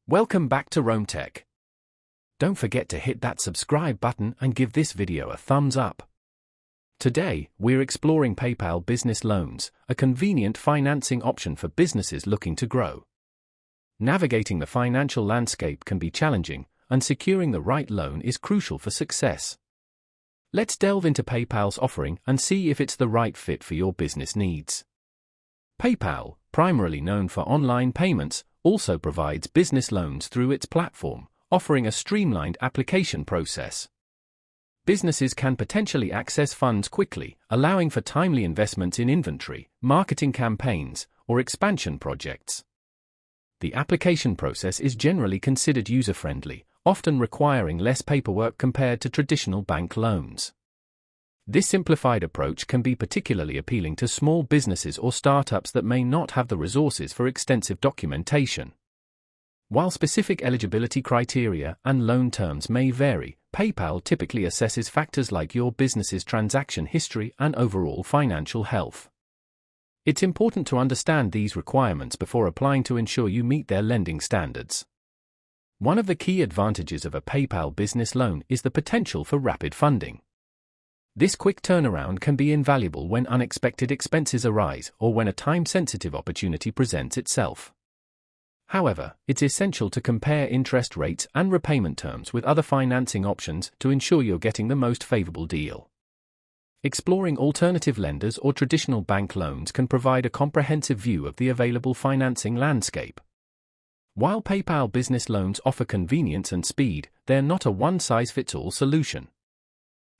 Welcome back to Rome Tech. Don't forget to hit that subscribe button and give this video a thumbs up. Today, we're exploring PayPal Business Loans, a convenient financing option for businesses looking to grow. Navigating the financial landscape can be challenging, and securing the right loan is crucial for success. Let's delve into PayPal's offering and see if it's the right fit for your business needs. PayPal, primarily known for online payments, also provides business loans through its platform, offering a streamlined application process. Businesses can potentially access funds quickly, allowing for timely investments in inventory, marketing campaigns, or expansion projects. The application process is generally considered user-friendly, often requiring less paperwork compared to traditional bank loans. This simplified approach can be particularly appealing to small businesses or startups that may not have the resources for extensive documentation. While specific eligibility criteria and loan terms may vary, PayPal typically assesses factors like your business's transaction history and overall financial health. It's important to understand these requirements before applying to ensure you meet their lending standards. One of the key advantages of a PayPal business loan is the potential for rapid funding. This quick turnaround can be invaluable when unexpected expenses arise or when a time-sensitive opportunity presents itself. However, it's essential to compare interest rates and repayment terms with other financing options to ensure you're getting the most favorable deal. Exploring alternative lenders or traditional bank loans can provide a comprehensive view of the available financing landscape. While PayPal business loans offer convenience and speed, they're not a one-size-fits-all solution.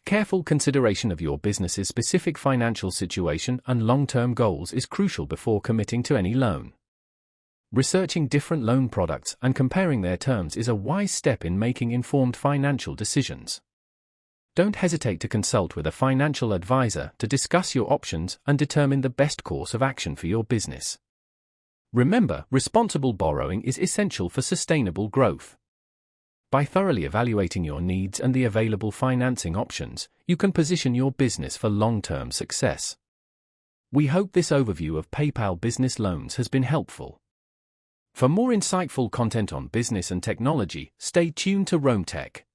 Careful consideration of your business's specific financial situation and long-term goals is crucial before committing to any loan. Researching different loan products and comparing their terms is a wise step in making informed financial decisions. Don't hesitate to consult with a financial advisor to discuss your options and determine the best course of action for your business. Remember, responsible borrowing is essential for sustainable growth. By thoroughly evaluating your needs and the available financing options, you can position your business for long-term success. We hope this overview of PayPal Business Loans has been helpful. For more insightful content on business and technology, stay tuned to Rome Tech.